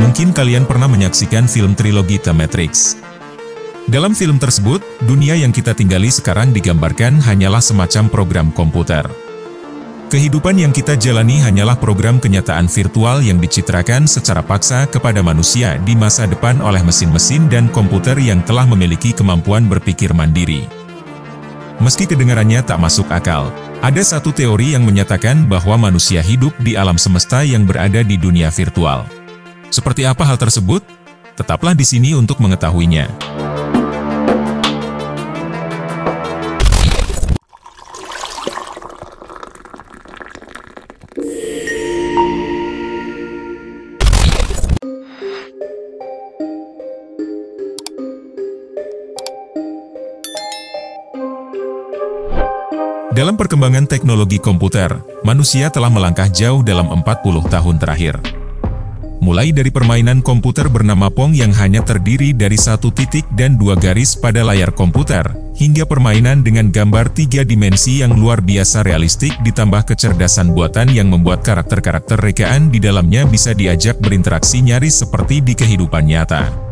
Mungkin kalian pernah menyaksikan film trilogi The Matrix. Dalam film tersebut, dunia yang kita tinggali sekarang digambarkan hanyalah semacam program komputer. Kehidupan yang kita jalani hanyalah program kenyataan virtual yang dicitrakan secara paksa kepada manusia di masa depan oleh mesin-mesin dan komputer yang telah memiliki kemampuan berpikir mandiri. Meski kedengarannya tak masuk akal, ada satu teori yang menyatakan bahwa manusia hidup di alam semesta yang berada di dunia virtual. Seperti apa hal tersebut? Tetaplah di sini untuk mengetahuinya. Dalam perkembangan teknologi komputer, manusia telah melangkah jauh dalam 40 tahun terakhir. Mulai dari permainan komputer bernama Pong yang hanya terdiri dari satu titik dan dua garis pada layar komputer, hingga permainan dengan gambar 3 dimensi yang luar biasa realistik ditambah kecerdasan buatan yang membuat karakter-karakter rekaan di dalamnya bisa diajak berinteraksi nyaris seperti di kehidupan nyata.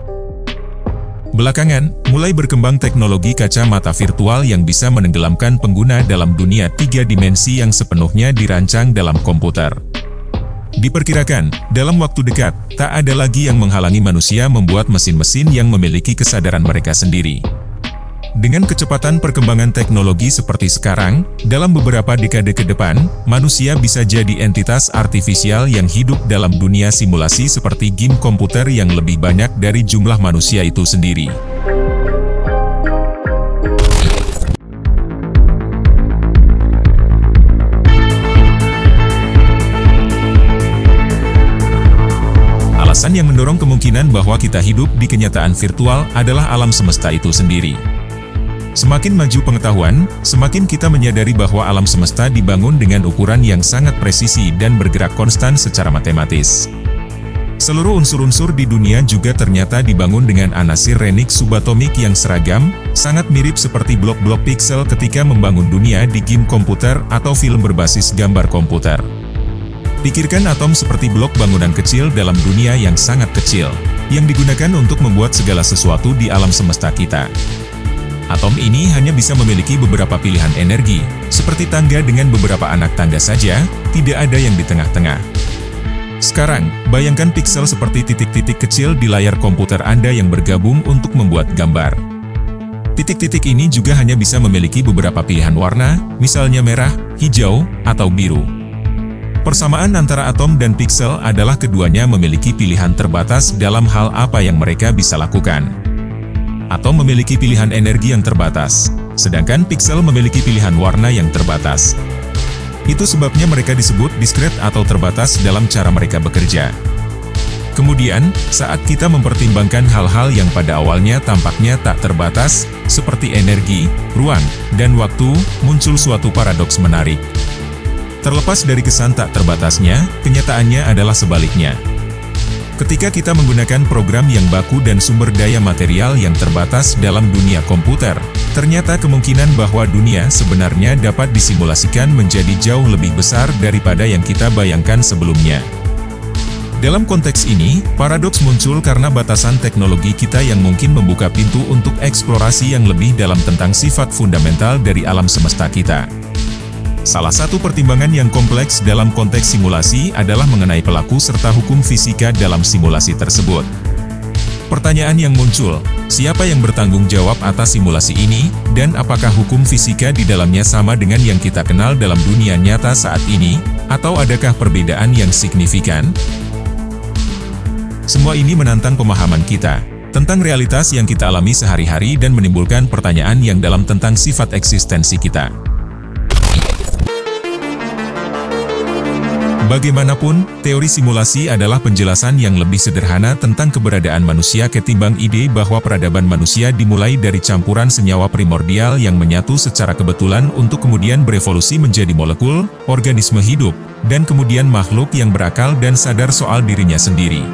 Belakangan, mulai berkembang teknologi kacamata virtual yang bisa menenggelamkan pengguna dalam dunia 3 dimensi yang sepenuhnya dirancang dalam komputer. Diperkirakan, dalam waktu dekat, tak ada lagi yang menghalangi manusia membuat mesin-mesin yang memiliki kesadaran mereka sendiri. Dengan kecepatan perkembangan teknologi seperti sekarang, dalam beberapa dekade ke depan, manusia bisa jadi entitas artifisial yang hidup dalam dunia simulasi seperti game komputer yang lebih banyak dari jumlah manusia itu sendiri. Alasan yang mendorong kemungkinan bahwa kita hidup di kenyataan virtual adalah alam semesta itu sendiri. Semakin maju pengetahuan, semakin kita menyadari bahwa alam semesta dibangun dengan ukuran yang sangat presisi dan bergerak konstan secara matematis. Seluruh unsur-unsur di dunia juga ternyata dibangun dengan anasir renik subatomik yang seragam, sangat mirip seperti blok-blok piksel ketika membangun dunia di game komputer atau film berbasis gambar komputer. Pikirkan atom seperti blok bangunan kecil dalam dunia yang sangat kecil, yang digunakan untuk membuat segala sesuatu di alam semesta kita. Atom ini hanya bisa memiliki beberapa pilihan energi, seperti tangga dengan beberapa anak tangga saja, tidak ada yang di tengah-tengah. Sekarang, bayangkan piksel seperti titik-titik kecil di layar komputer Anda yang bergabung untuk membuat gambar. Titik-titik ini juga hanya bisa memiliki beberapa pilihan warna, misalnya merah, hijau, atau biru. Persamaan antara atom dan piksel adalah keduanya memiliki pilihan terbatas dalam hal apa yang mereka bisa lakukan. Atom memiliki pilihan energi yang terbatas, sedangkan piksel memiliki pilihan warna yang terbatas. Itu sebabnya mereka disebut diskret atau terbatas dalam cara mereka bekerja. Kemudian, saat kita mempertimbangkan hal-hal yang pada awalnya tampaknya tak terbatas, seperti energi, ruang, dan waktu, muncul suatu paradoks menarik. Terlepas dari kesan tak terbatasnya, kenyataannya adalah sebaliknya. Ketika kita menggunakan program yang baku dan sumber daya material yang terbatas dalam dunia komputer, ternyata kemungkinan bahwa dunia sebenarnya dapat disimulasikan menjadi jauh lebih besar daripada yang kita bayangkan sebelumnya. Dalam konteks ini, paradoks muncul karena batasan teknologi kita yang mungkin membuka pintu untuk eksplorasi yang lebih dalam tentang sifat fundamental dari alam semesta kita. Salah satu pertimbangan yang kompleks dalam konteks simulasi adalah mengenai pelaku serta hukum fisika dalam simulasi tersebut. Pertanyaan yang muncul, siapa yang bertanggung jawab atas simulasi ini, dan apakah hukum fisika di dalamnya sama dengan yang kita kenal dalam dunia nyata saat ini, atau adakah perbedaan yang signifikan? Semua ini menantang pemahaman kita tentang realitas yang kita alami sehari-hari dan menimbulkan pertanyaan yang dalam tentang sifat eksistensi kita. Bagaimanapun, teori simulasi adalah penjelasan yang lebih sederhana tentang keberadaan manusia ketimbang ide bahwa peradaban manusia dimulai dari campuran senyawa primordial yang menyatu secara kebetulan untuk kemudian berevolusi menjadi molekul, organisme hidup, dan kemudian makhluk yang berakal dan sadar soal dirinya sendiri.